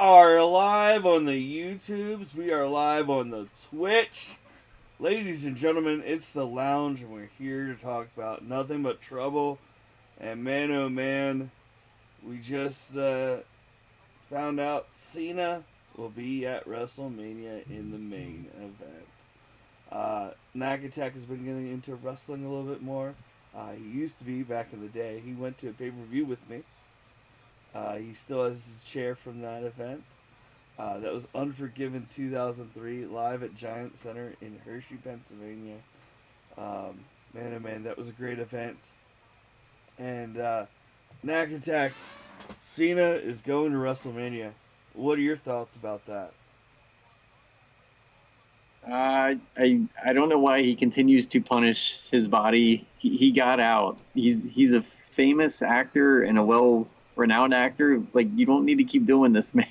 are live on the YouTubes. We are live on the Twitch. Ladies and gentlemen, it's the lounge, and we're here to talk about nothing but trouble. And man, oh man, we just found out Cena will be at WrestleMania in the main event. Knack Attack has been getting into wrestling a little bit more. He used to be back in the day. He went to a pay per view with me. He still has his chair from that event. That was Unforgiven 2003, live at Giant Center in Hershey, Pennsylvania. Man, oh man, that was a great event. And Knack Attack, Cena is going to WrestleMania. What are your thoughts about that? I don't know why he continues to punish his body. He got out. He's a famous actor and a well renowned actor. Like, you don't need to keep doing this, man.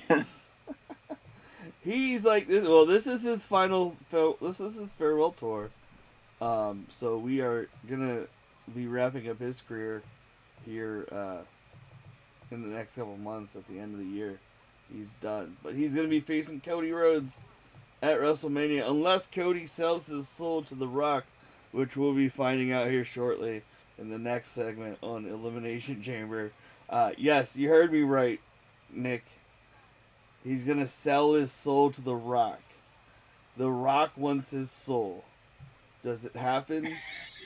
He's like this. Well, this is his final. This is his farewell tour. So we are gonna be wrapping up his career here in the next couple months. At the end of the year, he's done. But he's gonna be facing Cody Rhodes at WrestleMania, unless Cody sells his soul to The Rock, which we'll be finding out here shortly in the next segment on Elimination Chamber. Yes, you heard me right, Nick. He's gonna sell his soul to The Rock. The Rock wants his soul. Does it happen?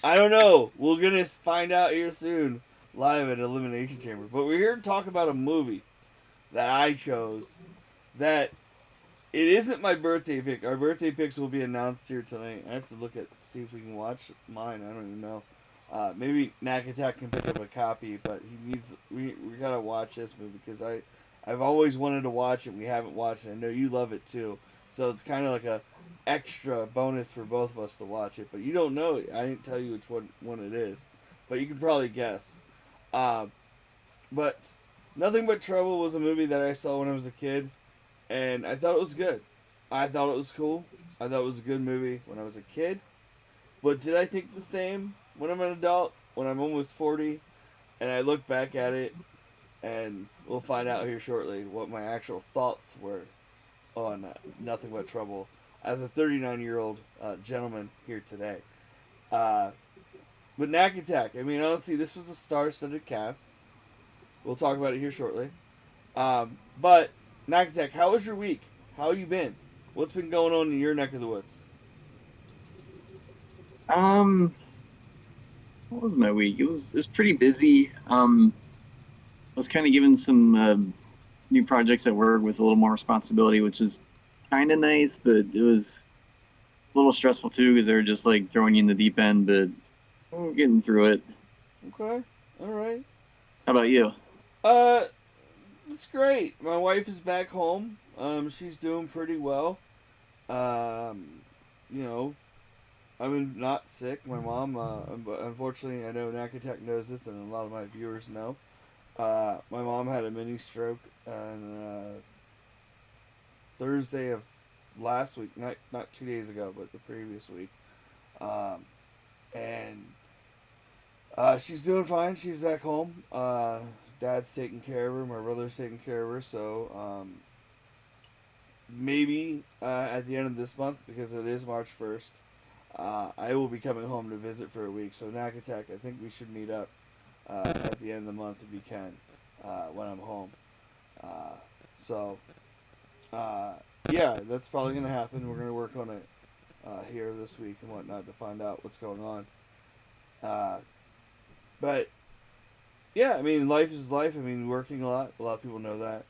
I don't know. We're gonna find out here soon, live at Elimination Chamber. But we're here to talk about a movie that I chose. That it isn't my birthday pick. Our birthday picks will be announced here tonight. I have to look at see if we can watch mine. I don't even know. Maybe Knack Attack can pick up a copy, but he needs. We gotta watch this movie because I've always wanted to watch it. We haven't watched it. I know you love it too. So it's kind of like a extra bonus for both of us to watch it. But you don't know it. I didn't tell you which one it is, but you can probably guess. But Nothing But Trouble was a movie that I saw when I was a kid, and I thought it was good. I thought it was cool. I thought it was a good movie when I was a kid. But did I think the same when I'm an adult? When I'm almost 40, and I look back at it, and we'll find out here shortly what my actual thoughts were on Nothing But Trouble as a 39-year-old gentleman here today. Uh, but Knack Attack, I mean, honestly, this was a star-studded cast. We'll talk about it here shortly. But Knack Attack, how was your week? How you been? What's been going on in your neck of the woods? Um, what was my week? It was pretty busy. I was kind of given some new projects at work with a little more responsibility, which is kind of nice, but it was a little stressful too because they were just like throwing you in the deep end. But we're getting through it. Okay, all right. How about you? Uh, it's great. My wife is back home. She's doing pretty well. Um, you know, I'm not sick. My mom, but unfortunately, I know Knack Attack knows this, and a lot of my viewers know. My mom had a mini stroke on Thursday of last week, not 2 days ago, but the previous week. Um, and she's doing fine. She's back home. Dad's taking care of her. My brother's taking care of her. So maybe at the end of this month, because it is March 1st, I will be coming home to visit for a week. So Knack Attack, I think we should meet up at the end of the month if you can, when I'm home. Uh, so uh, yeah, that's probably gonna happen. We're gonna work on it here this week and whatnot to find out what's going on. Uh, but yeah, I mean, life is life. I mean, working a lot. A lot of people know that.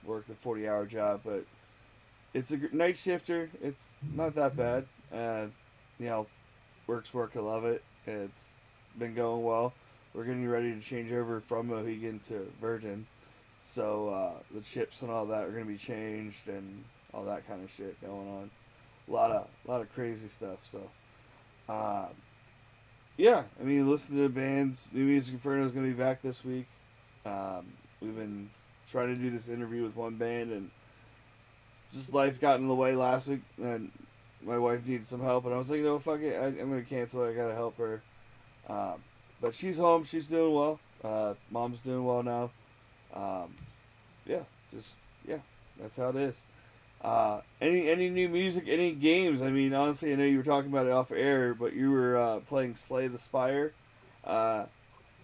Work the 40-hour job, but it's a night shifter. It's not that bad. You know, work's work. I love it. It's been going well. We're getting ready to change over from Mohegan to Virgin, so the chips and all that are gonna be changed and all that kind of shit going on. A lot of crazy stuff. So, uh, yeah, I mean, listen to the bands. New Music Inferno is gonna be back this week. We've been trying to do this interview with one band, and just life got in the way last week, and my wife needed some help, and I was like, no, fuck it, I'm gonna cancel it. I gotta help her. Um, but she's home. She's doing well. Mom's doing well now. Um, yeah, just yeah. That's how it is. Any new music, any games? I mean, honestly, I know you were talking about it off air, but you were playing Slay the Spire, uh,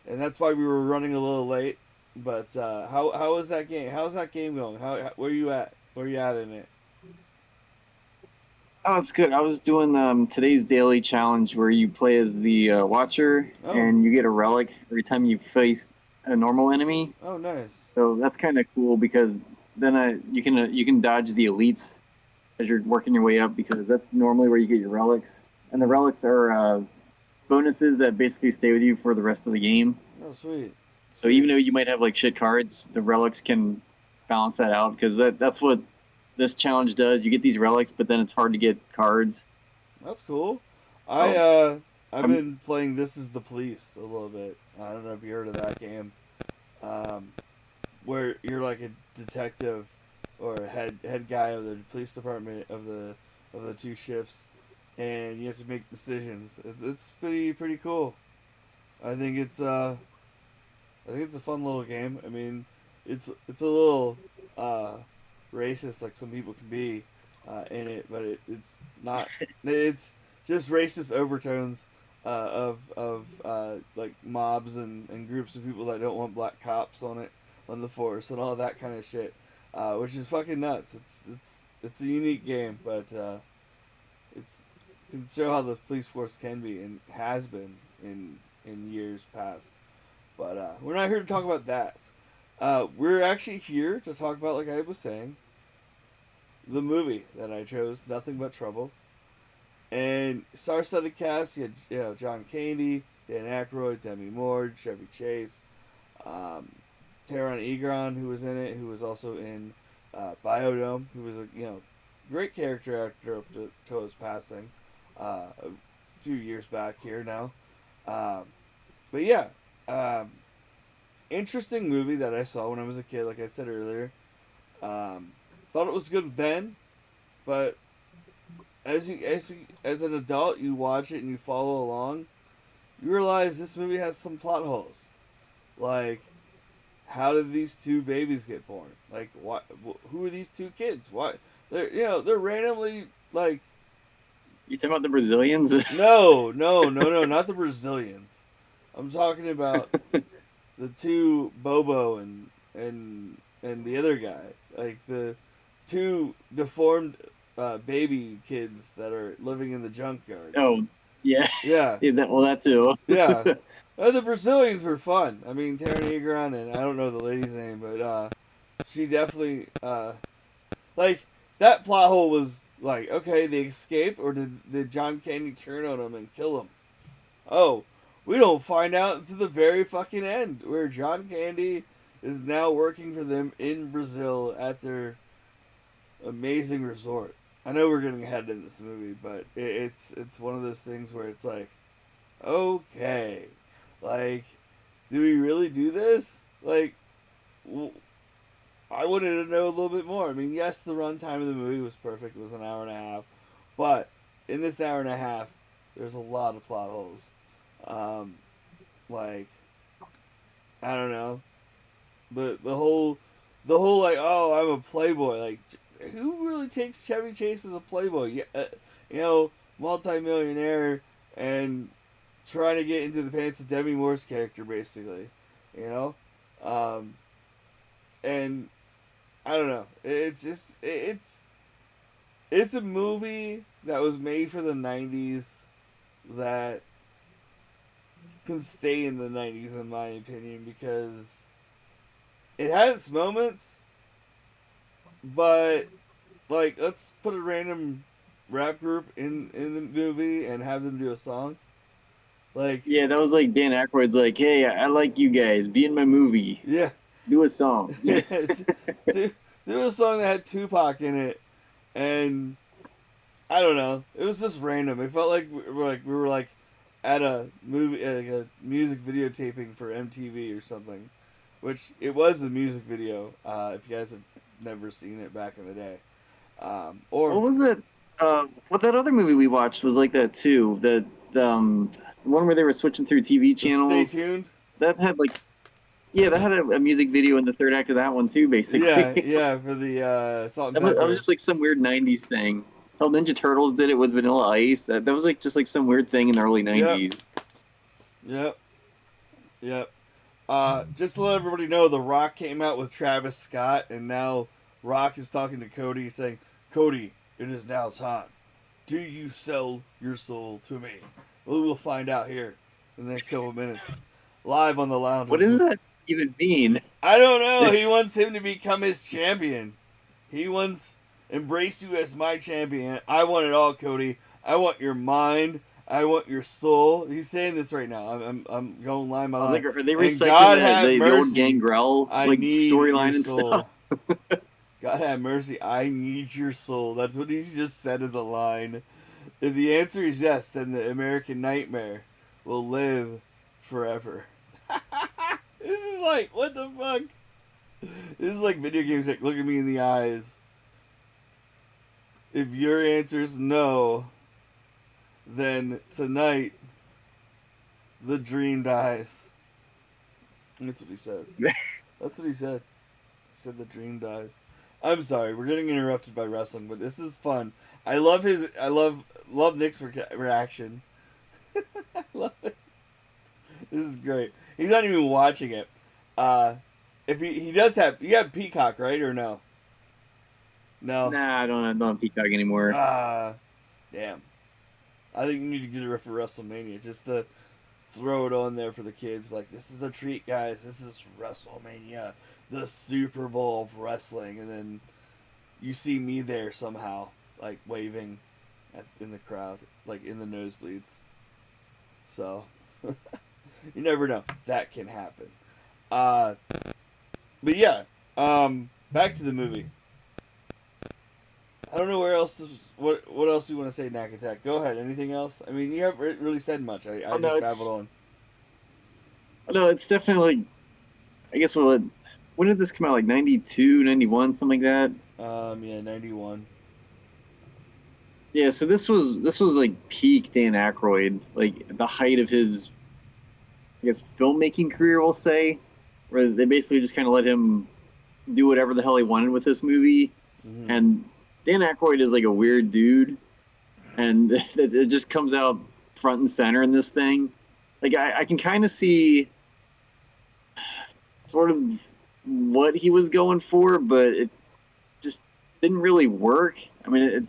and that's why we were running a little late. But how was that game? How's that game going? Where you at? Where you at in it? Oh, it's good. I was doing today's daily challenge where you play as the Watcher Oh, and you get a relic every time you face a normal enemy. oh, nice. So that's kind of cool because then you can dodge the elites as you're working your way up because that's normally where you get your relics, and the relics are bonuses that basically stay with you for the rest of the game. Oh, sweet, So even sweet. though you might have like shit cards, the relics can balance that out because that's what this challenge does. You get these relics, but then it's hard to get cards. That's cool. I So I've I'm been playing This Is the Police a little bit. I don't know if you heard of that game. Um, where you're like a detective or a head guy of the police department of the two shifts, and you have to make decisions. It's pretty cool. I think it's a fun little game. I mean, it's a little uh, racist like some people can be in it, but it's not. It's just racist overtones of like mobs and groups of people that don't want black cops on the force and all that kind of shit, which is fucking nuts. It's a unique game, but it's it can show how the police force can be and has been in years past. But we're not here to talk about that. We're actually here to talk about, like I was saying, the movie that I chose, Nothing But Trouble. And star-studded cast, you know, John Candy, Dan Aykroyd, Demi Moore, Chevy Chase, um, Taron Egerton, who was in it, who was also in Biodome, who was a great character actor up to his passing a few years back here now. Um, but yeah, um, interesting movie that I saw when I was a kid, like I said earlier. Um, thought it was good then, but as an adult, you watch it and you follow along, you realize this movie has some plot holes. Like, how did these two babies get born? Like, what? Who are these two kids? Why? They're randomly like. You talking about the Brazilians? No, not the Brazilians. I'm talking about the two Bobo and the other guy, like the two deformed baby kids that are living in the junkyard. Oh, yeah, Yeah, yeah that too. yeah. The Brazilians were fun. I mean, Taron Egerton and I don't know the lady's name, but she definitely like that plot hole was like, okay, they escaped, or did John Candy turn on them and kill them? Oh, we don't find out until the very fucking end, where John Candy is now working for them in Brazil at their amazing resort. I know we're getting ahead in this movie, but it's one of those things where it's like, okay, like, do we really do this? Like, I wanted to know a little bit more. I mean, yes, the runtime of the movie was perfect. It was an hour and a half, but in this hour and a half, there's a lot of plot holes. Um, like, I don't know, the whole like, oh, I'm a playboy. Like, who really takes Chevy Chase as a playboy? Yeah, multimillionaire and trying to get into the pants of Demi Moore's character, basically. You know, um, and I don't know. It's just it's a movie that was made for the '90s that can stay in the '90s in my opinion because it had its moments, but like let's put a random rap group in the movie and have them do a song. Like, Yeah, that was like Dan Aykroyd's like, hey, I like you guys. Be in my movie. yeah, Do a song. yeah, do, do a song that had Tupac in it, and I don't know. It was just random. It felt like we were at a movie, like a music video taping for MTV or something, which it was the music video. If you guys have never seen it back in the day, or What was it? What that other movie we watched was like that too. The one where they were switching through TV Stay channels. Tuned. That had like, Yeah, that had a music video in the third act of that one too, Yeah, basically. yeah, for the Salt and That was Pepper. just like some weird '90s thing. How Ninja Turtles did it with Vanilla Ice. That was like just like some weird thing in the early Yep, '90s. yep, yep. Just to let everybody know, The Rock came out with Travis Scott, and now Rock is talking to Cody, saying, "Cody, it is now time. Do you sell your soul to me?" We will find out here in the next couple of minutes, live on the What does lounges. that even mean? I don't know. He wants him to become his champion. He wants embrace you as my champion. I want it all, Cody. I want your mind. I want your soul. He's saying this right now. I'm going line by I was line. like, are they And recycling God have the old mercy. Gangrel I like need your storyline and soul. stuff? God have mercy. I need your soul. That's what he just said as a line. If the answer is yes, then the American Nightmare will live forever. This is like, what the fuck? This is like video games like, look at me in the eyes. If your answer is no, then tonight the dream dies. That's what he says. That's what he said. He said the dream dies. I'm sorry, we're getting interrupted by wrestling, but this is fun. I love his. I love Nick's reaction. I love it. This is great. He's not even watching it. If he does have, you have Peacock, right, or no? No. Nah, I don't have Peacock anymore. Damn. I think you need to get it for WrestleMania just to throw it on there for the kids. Like, this is a treat, guys. This is WrestleMania, the Super Bowl of wrestling, and then you see me there somehow, like waving in the crowd, like in the nosebleeds. So you never know. That can happen. Uh, but yeah, back to the movie. I don't know where else. What else do you want to say, Knack Attack? Go ahead. Anything else? I mean, you haven't really said much. I Oh no, just babbled it's definitely. I guess when did this come out? Like 92, 91, something like that. Yeah, 91. Yeah, so this was like peak Dan Aykroyd, like at the height of his, I guess, filmmaking career, we'll say, where they basically just kind of let him do whatever the hell he wanted with this movie. Mm-hmm. And Dan Aykroyd is like a weird dude, and it just comes out front and center in this thing. Like I can kind of see sort of what he was going for, but it just didn't really work. I mean, I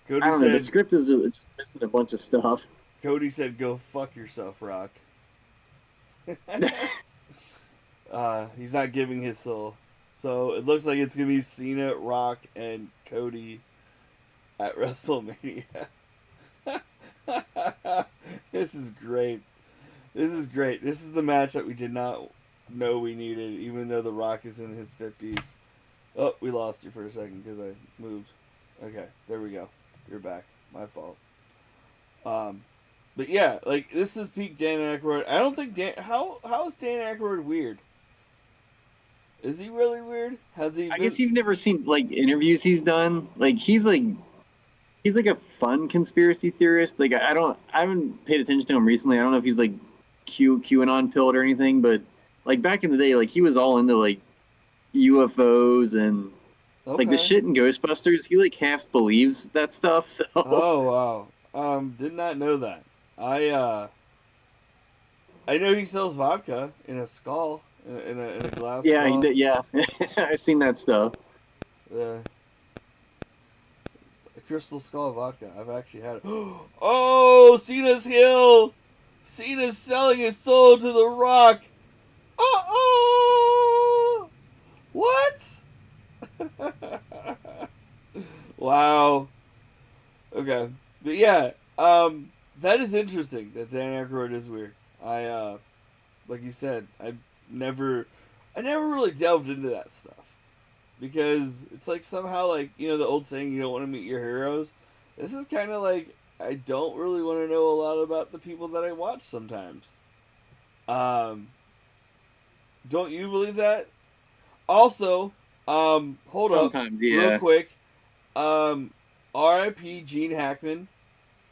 Cody don't know. The said. script is just missing a bunch of stuff. Cody said, "Go fuck yourself, Rock." He's not giving his soul, so it looks like it's gonna be Cena, Rock, and Cody at WrestleMania. This is great. This is great. This is the match that we did not know we needed, even though The Rock is in his 50s. Oh, we lost you for a second because I moved. Okay, there we go. You're back. My fault. But yeah, like this is peak Dan Aykroyd. I don't think how is Dan Aykroyd weird? Is he really weird? Has he I been? guess you've never seen like interviews he's done. Like he's like a fun conspiracy theorist. Like I haven't paid attention to him recently. I don't know if he's like QAnon pilled or anything, but like back in the day, like he was all into like UFOs and like the Okay. shit in Ghostbusters. He like half believes that stuff. So Oh wow. Did not know that. I know he sells vodka in a skull in a glass yeah, he skull. did. Yeah, I've seen that stuff. The Crystal Skull vodka. I've actually had it. Oh, Cena's Hill. Cena's selling his soul to The Rock. Oh, what? Wow. Okay, but yeah, that is interesting that Dan Aykroyd is weird. Like you said, never, I never really delved into that stuff because it's like somehow like the old saying you don't want to meet your heroes. This is kind of like I don't really want to know a lot about the people that I watch sometimes. Um, don't you believe that? Also, hold up, Sometimes, real yeah. quick. Um, R.I.P. Gene Hackman,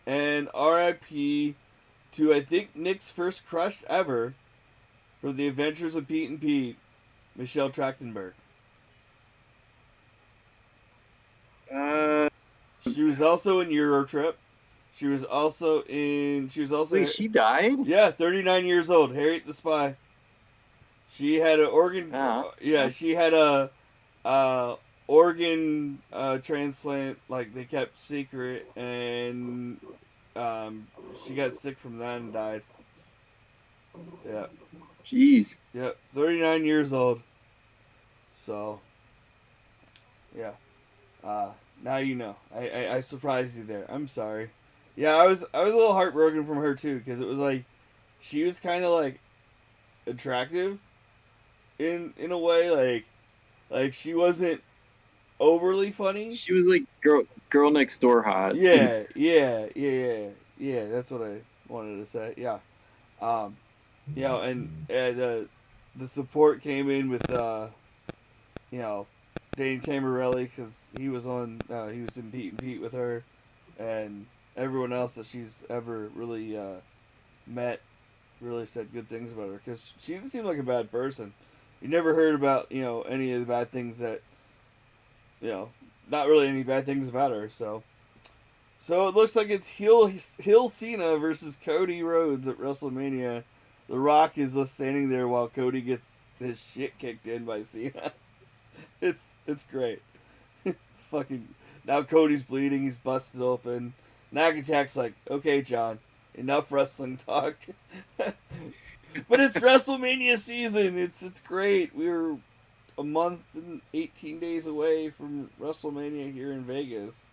and R.I.P. to I think Nick's first crush ever, For The Adventures of Pete and Pete, Michelle Trachtenberg. She was also in Eurotrip. She was also in. She was also. Wait, she died? Yeah, 39 years old. Harriet the Spy. She had an organ. She had a organ transplant. Like they kept secret, and she got sick from that and died. Yeah. Jeez. Yep. 39 years old. So. Yeah. Now you know. I surprised you there. I'm sorry. Yeah, I was a little heartbroken from her too, because it was like she was kind of like attractive in a way, like she wasn't overly funny. She was like girl next door hot. Yeah. That's what I wanted to say. Yeah. And the support came in with Danny Tamarelli, because he was in Pete and Pete with her, and everyone else that she's ever really met really said good things about her, because she didn't seem like a bad person. You never heard about any of the bad things that not really any bad things about her. So it looks like it's Hill Cena versus Cody Rhodes at WrestleMania. The Rock is just standing there while Cody gets his shit kicked in by Cena. It's great. It's fucking. Now Cody's bleeding. He's busted open. Nagatak's like, okay, John, enough wrestling talk. But it's WrestleMania season. It's great. We're a month and 18 days away from WrestleMania here in Vegas,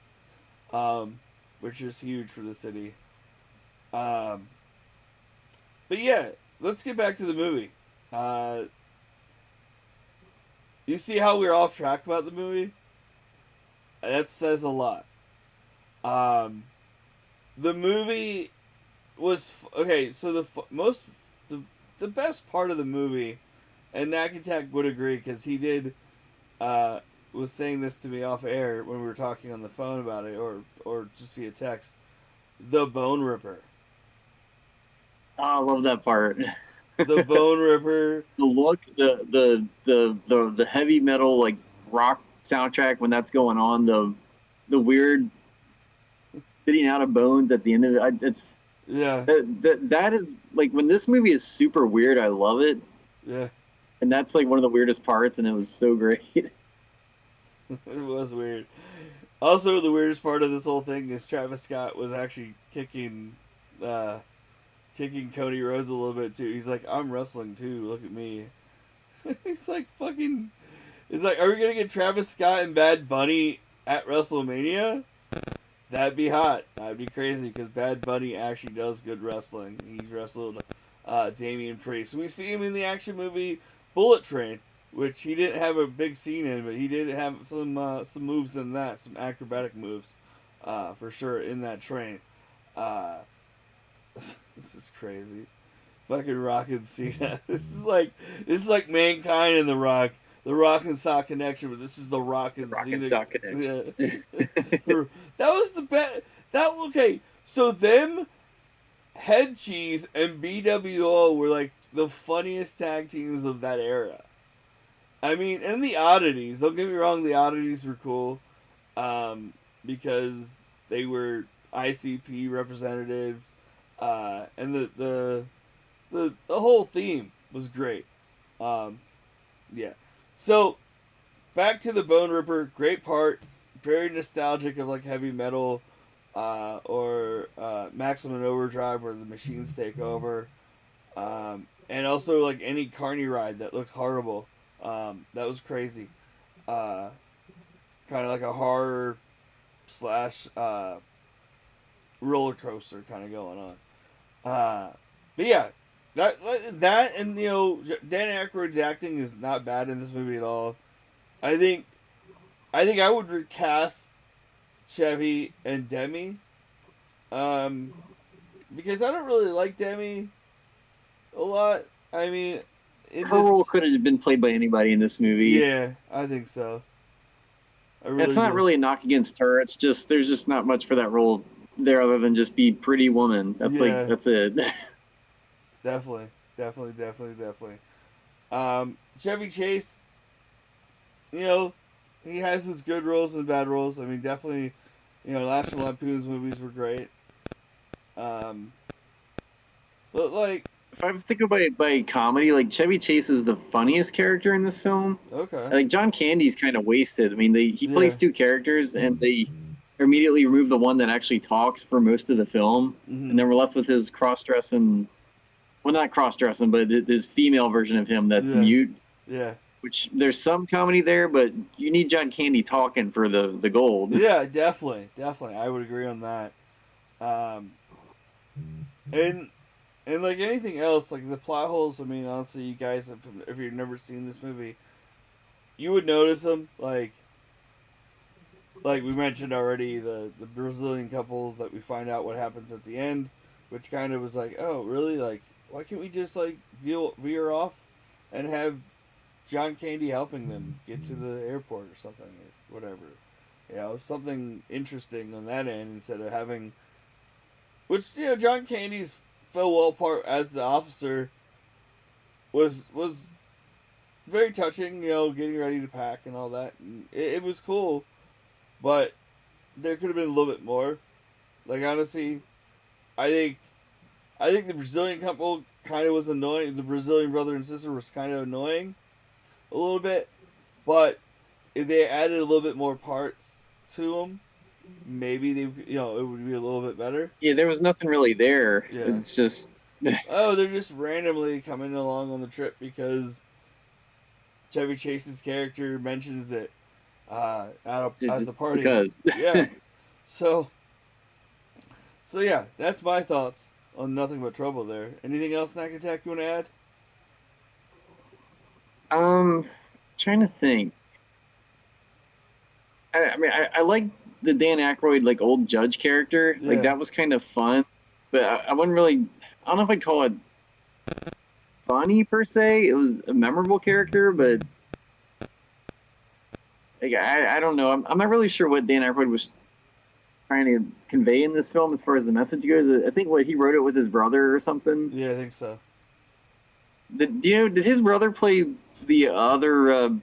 which is huge for the city. But yeah, let's get back to the movie. You see how we're off track about the movie? That says a lot. The movie was okay. So the best part of the movie, and Nakatak would agree, because he did was saying this to me off air when we were talking on the phone about it, or just via text. The Bone Ripper. Oh, I love that part. The Bone Ripper. The look, the heavy metal like rock soundtrack when that's going on, the weird spitting out of bones at the end of it. It's that is like when this movie is super weird. I love it. Yeah. And that's like one of the weirdest parts, and it was so great. It was weird. Also, the weirdest part of this whole thing is Travis Scott was actually kicking Cody Rhodes a little bit too. He's like, I'm wrestling too. Look at me. He's like fucking. It's like, are we gonna get Travis Scott and Bad Bunny at WrestleMania? That'd be hot. That'd be crazy, because Bad Bunny actually does good wrestling. He's wrestled Damian Priest. We see him in the action movie Bullet Train, which he didn't have a big scene in, but he did have some moves in that, some acrobatic moves, for sure in that train. This is crazy. Fucking Rock and Cena. This is like Mankind and The Rock. The Rock and Sock connection, but this is the Rock and Rock Cena. and Sock connection. Yeah. That was the best. Okay. So them, Head Cheese and BWO were like the funniest tag teams of that era. I mean, and the Oddities. Don't get me wrong, the Oddities were cool, because they were ICP representatives, and the whole theme was great. Yeah. So, back to the Bone Ripper. Great part. Very nostalgic of like heavy metal, or Maximum Overdrive, where the machines take over, and also like any carny ride that looks horrible. That was crazy. Kind of like a horror / roller coaster kind of going on. But yeah. That and Dan Aykroyd's acting is not bad in this movie at all. I think I would recast Chevy and Demi, because I don't really like Demi a lot. I mean, her role could have been played by anybody in this movie. Yeah, I think so. It's not really a knock against her. It's just there's just not much for that role there other than just be pretty woman. That's it. Definitely. Definitely. Chevy Chase, he has his good roles and bad roles. I mean, definitely, National Lampoon's movies were great. Um, but like, If I think about it by comedy, like Chevy Chase is the funniest character in this film. okay, Like John Candy's kind of wasted. I mean, he yeah, plays two characters, and they immediately remove the one that actually talks for most of the film, and hmm then we're left with his cross-dressing. Well, not cross-dressing, but his female version of him that's yeah, mute. yeah, Which there's some comedy there, but you need John Candy talking for the gold. yeah, definitely. I would agree on that. Um, and like anything else, like the plot holes. I mean, honestly, you guys, if you've never seen this movie, you would notice them. Like we mentioned already, the Brazilian couple that we find out what happens at the end, which kind of was like, oh, really? Like, why can't we just like veer off and have John Candy helping them get to the airport or something or whatever? Something interesting on that end instead of having, which John Candy's farewell part as the officer was very touching. Getting ready to pack and all that. And it was cool, but there could have been a little bit more. Like honestly, I think the Brazilian couple kind of was annoying. The Brazilian brother and sister was kind of annoying, a little bit. But if they added a little bit more parts to them, maybe it would be a little bit better. Yeah, there was nothing really there. Yeah. It's just Oh, they're just randomly coming along on the trip because Chevy Chase's character mentions it at the party. because. Yeah. So yeah, that's my thoughts on Nothing But Trouble there. Anything else, Knack Attack, you want to add? Trying to think. I mean, I like the Dan Aykroyd like old judge character. Like Yeah. that was kind of fun, but I wouldn't really. I don't know if I'd call it funny per se. It was a memorable character, but like I don't know. I'm not really sure what Dan Aykroyd was trying to convey in this film as far as the message goes. I think he wrote it with his brother or something. Yeah, I think so. Did his brother play the other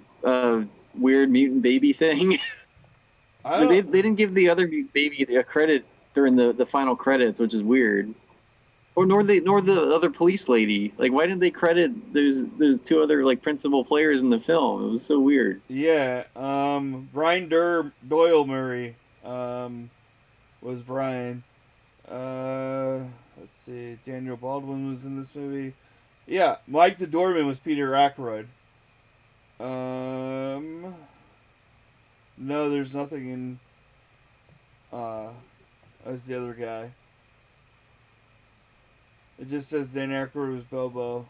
weird mutant baby thing? I They don't. didn't give the other baby a credit during the final credits, which is weird. Or nor the other police lady. Like, why didn't they credit there's two other like principal players in the film? It was so weird. Yeah. Brian Doyle Murray. Was Brian. Let's see. Daniel Baldwin was in this movie. Yeah, Mike the Doorman was Peter Ackroyd. No, there's nothing in. As the other guy. It just says Dan Aykroyd was Bobo.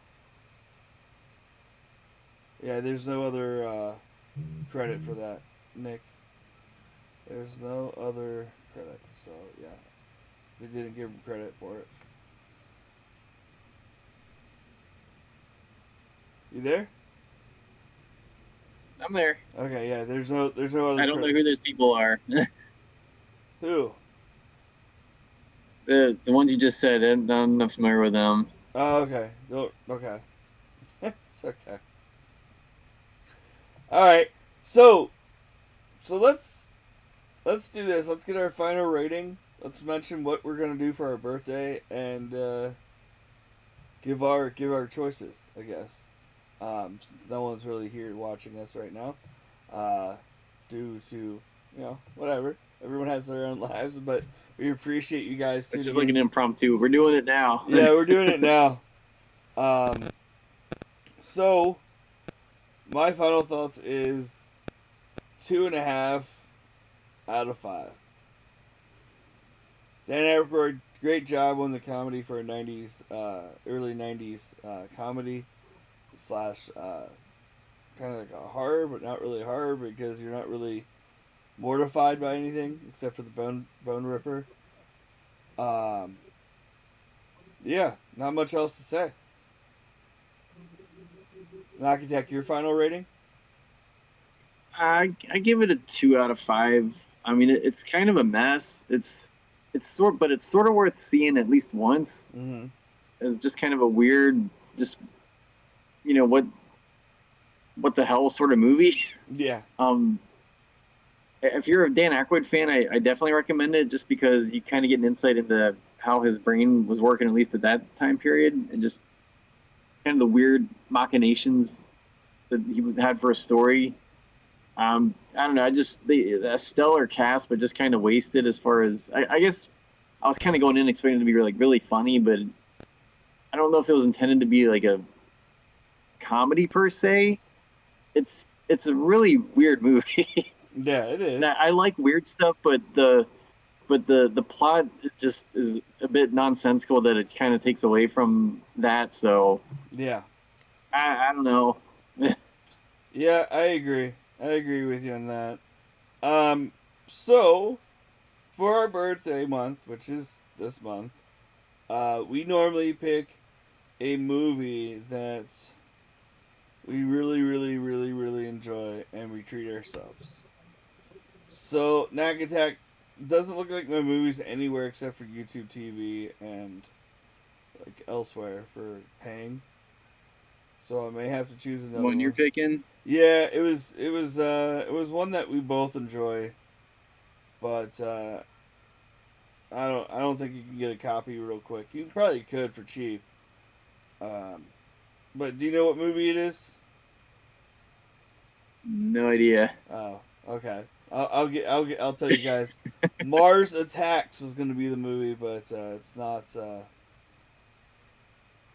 Yeah, there's no other credit for that, Nick. There's no other credit, so yeah, they didn't give him credit for it. You there? I'm there. Okay, yeah. There's no other. I don't know credit. who those people are. Who? The ones you just said. I'm not familiar with them. Oh, okay. Okay. It's okay. All right. So let's do this. Let's get our final rating. Let's mention what we're gonna do for our birthday and give our choices. I guess. Since no one's really here watching us right now, due to whatever. Everyone has their own lives, but we appreciate you guys It's tuning just like in. an impromptu. We're doing it now. Yeah, we're doing it now. So my final thoughts is 2.5 out of 5. Dan Aykroyd, great job on the comedy for a '90s, early '90s comedy slash kind of like a horror, but not really horror because you're not really mortified by anything except for the bone ripper. Yeah, not much else to say. Knack Attack, your final rating? I give it a 2 out of 5. I mean, it's kind of a mess. It's sort of worth seeing at least once. Mm-hmm. It's just kind of a weird just what the hell sort of movie. Yeah. If you're a Dan Aykroyd fan, I definitely recommend it just because you kind of get an insight into how his brain was working, at least at that time period, and just kind of the weird machinations that he had for a story. I don't know. I just a stellar cast, but just kind of wasted as far as I guess I was kind of going in expecting it to be really funny, but I don't know if it was intended to be like a comedy per se. It's a really weird movie. Yeah, it is. Now, I like weird stuff, but the plot just is a bit nonsensical that it kind of takes away from that. So Yeah. I don't know. Yeah, I agree. I agree with you on that. So for our birthday month, which is this month, we normally pick a movie that we really, really, really, really enjoy and we treat ourselves. So Knack Attack doesn't look like my movies anywhere except for YouTube TV and like elsewhere for paying. So I may have to choose another One you're picking? Yeah, it was one that we both enjoy, but I don't think you can get a copy real quick. You probably could for cheap. But do you know what movie it is? No idea. Oh, okay. I'll tell you guys. Mars Attacks was going to be the movie, but it's not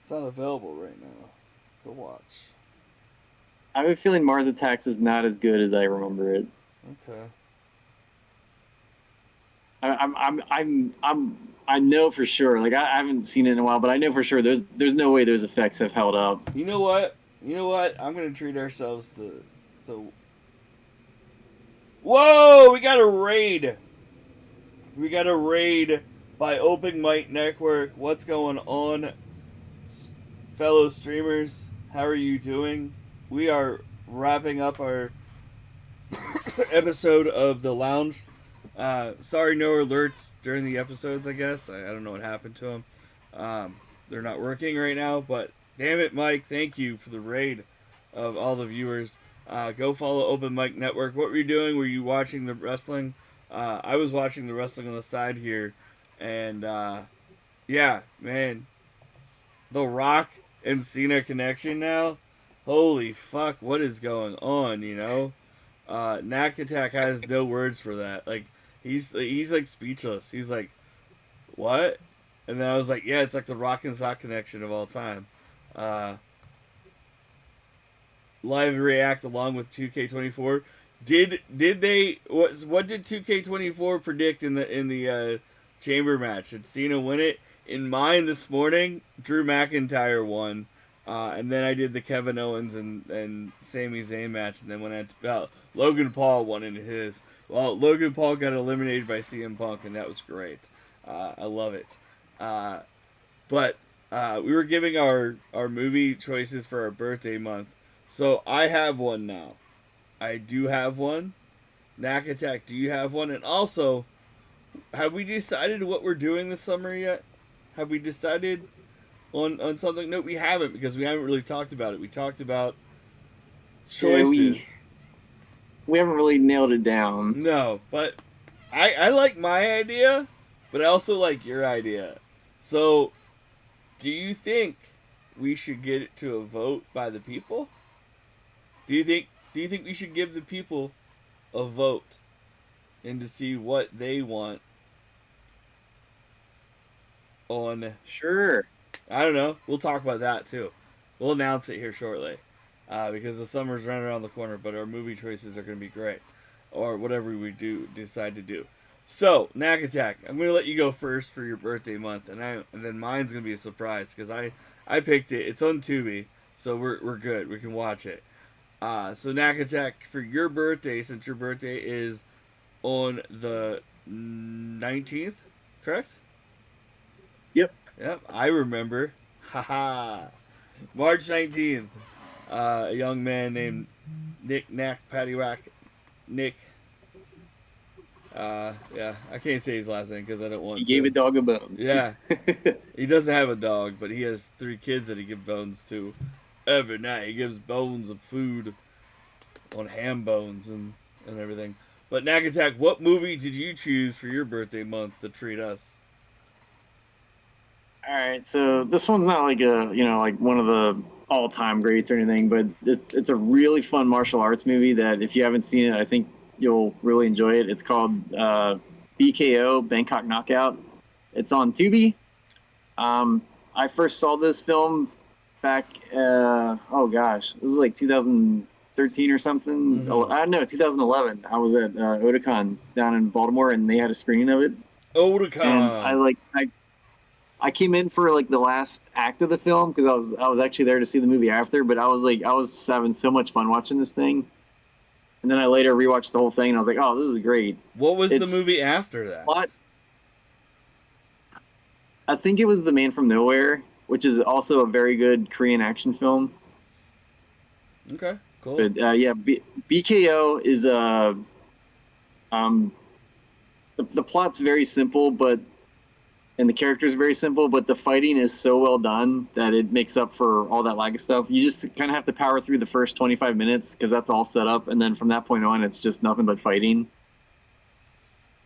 available right now to watch. I have a feeling Mars Attacks is not as good as I remember it. Okay. I know for sure. Like I haven't seen it in a while, but I know for sure there's no way those effects have held up. You know what? I'm gonna treat ourselves to. Whoa! We got a raid. We got a raid by Open Mic Network. What's going on, fellow streamers? How are you doing? We are wrapping up our episode of The Lounge. Sorry, no alerts during the episodes, I guess. I don't know what happened to them. They're not working right now, but damn it, Mike, thank you for the raid of all the viewers. Go follow Open Mic Network. What were you doing? Were you watching the wrestling? I was watching the wrestling on the side here, and yeah, man. The Rock and Cena connection now? Holy fuck, what is going on, you know? Knack Attack has no words for that. Like, he's like speechless. He's like, what? And then I was like, yeah, it's like the Rock and Sock connection of all time. Live react along with 2K24. Did they what did 2K24 predict in the chamber match? Did Cena win it? In mine this morning, Drew McIntyre won. And then I did the Kevin Owens and Sami Zayn match, and then when Logan Paul won in his. Well, Logan Paul got eliminated by CM Punk, and that was great. I love it. But we were giving our movie choices for our birthday month, so I have one now. I do have one. Knack Attack, do you have one? And also, have we decided what we're doing this summer yet? Have we decided on something? No, we haven't, because we haven't really talked about it. We talked about choices. Yeah, we haven't really nailed it down. No, but I like my idea, but I also like your idea. So, do you think we should get it to a vote by the people? Do you think we should give the people a vote and to see what they want on? Sure. I don't know. We'll talk about that too. We'll announce it here shortly, because the summer's right around the corner. But our movie choices are going to be great, or whatever we decide to do. So, Knack Attack, I'm going to let you go first for your birthday month, and then mine's going to be a surprise because I picked it. It's on Tubi, so we're good. We can watch it. So Knack Attack, for your birthday, since your birthday is on the 19th, correct? Yep. Yep, I remember. Haha. March 19th, a young man named Nick Knack Paddywhack Nick Yeah, I can't say his last name because I don't He want gave to. a dog a bone. Yeah, he doesn't have a dog, but he has 3 kids that he gives bones to every night. He gives bones of food on ham bones and everything. But Nagatak, what movie did you choose for your birthday month to treat us? All right, so this one's not like a like one of the all-time greats or anything, but it's a really fun martial arts movie that if you haven't seen it, I think you'll really enjoy it. It's called BKO, Bangkok Knockout. It's on Tubi. I first saw this film back. Oh gosh, it was like 2013 or something. Mm-hmm. I don't know, 2011. I was at Otakon down in Baltimore, and they had a screening of it. And Otakon. I came in for like the last act of the film because I was actually there to see the movie after. But I was having so much fun watching this thing, and then I later rewatched the whole thing, and I was like, oh, this is great. What was the It's movie after that? what I think it was The Man from Nowhere, which is also a very good Korean action film. Okay, cool. But yeah, BKO is um the plot's very simple, but and the characters very simple, but the fighting is so well done that it makes up for all that lack of stuff. You just kind of have to power through the first 25 minutes because that's all set up, and then from that point on, it's just nothing but fighting.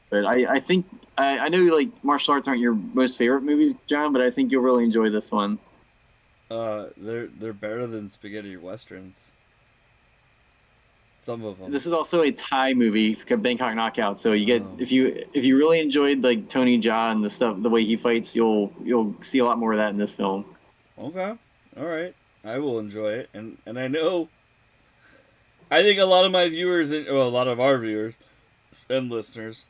But I think I know like martial arts aren't your most favorite movies, John, but I think you'll really enjoy this one. They're better than spaghetti westerns. Some of them. This is also a Thai movie, Bangkok Knockout. So you get Oh. if you really enjoyed like Tony Jaa and the stuff, the way he fights, you'll see a lot more of that in this film. Okay. All right. I will enjoy it, and I know. I think a lot of my viewers, well, a lot of our viewers and listeners,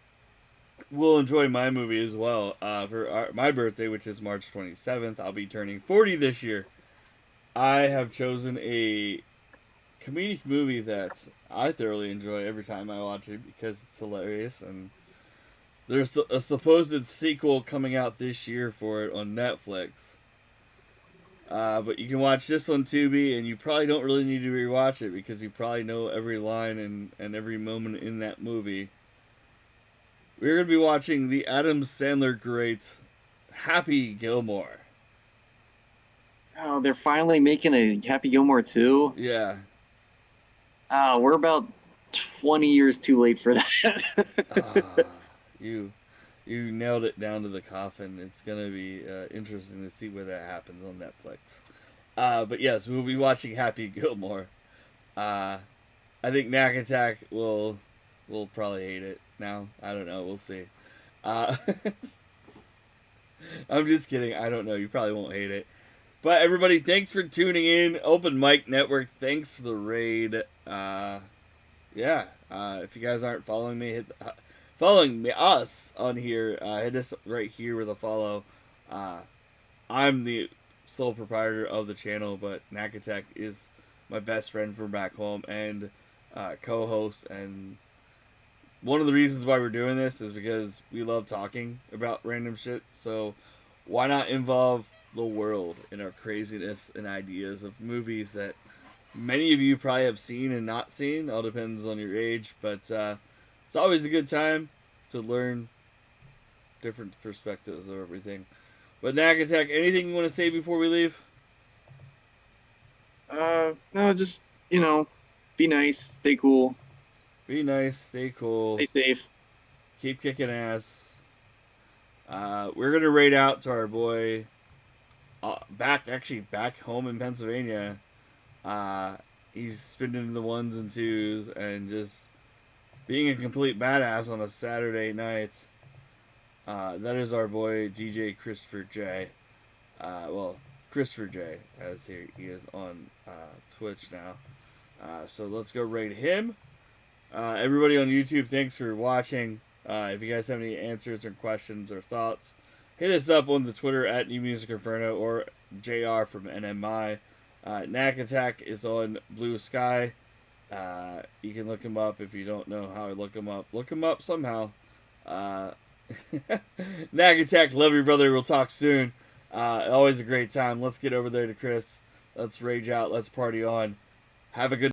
will enjoy my movie as well. My birthday, which is March 27th, I'll be turning 40 this year. I have chosen a comedic movie that I thoroughly enjoy every time I watch it because it's hilarious, and there's a supposed sequel coming out this year for it on Netflix. But you can watch this on Tubi, and you probably don't really need to rewatch it because you probably know every line and every moment in that movie. We're going to be watching the Adam Sandler great Happy Gilmore. Oh, they're finally making a Happy Gilmore 2. Yeah. Oh, we're about 20 years too late for that. Ah, you you nailed it down to the coffin. It's going to be interesting to see where that happens on Netflix. But yes, we'll be watching Happy Gilmore. Uh, I think Knack Attack will probably hate it now. I don't know. We'll see. Uh, I'm just kidding. I don't know. You probably won't hate it. But everybody, thanks for tuning in. Open Mic Network, thanks for the raid. Yeah. If you guys aren't following me, following us on here, hit us right here with a follow. I'm the sole proprietor of the channel, but Nakatek is my best friend from back home and co-host. And one of the reasons why we're doing this is because we love talking about random shit. So why not involve the world in our craziness and ideas of movies that many of you probably have seen and not seen. All depends on your age, but it's always a good time to learn different perspectives of everything. But Nagatek, anything you want to say before we leave? No, just be nice, stay cool, Be nice, stay cool, stay safe. keep kicking ass. We're gonna raid out to our boy back home in Pennsylvania. He's spinning the ones and twos and just being a complete badass on a Saturday night. That is our boy DJ Christopher J. Christopher J, as he is on Twitch now. So let's go raid him. Everybody on YouTube, thanks for watching. If you guys have any answers or questions or thoughts, hit us up on the Twitter at New Music Inferno or JR from NMI. Knack Attack is on Blue Sky. You can look him up if you don't know how to look him up. Look him up somehow. Knack Attack, love you, brother. We'll talk soon. Always a great time. Let's get over there to Chris. Let's rage out. Let's party on. Have a good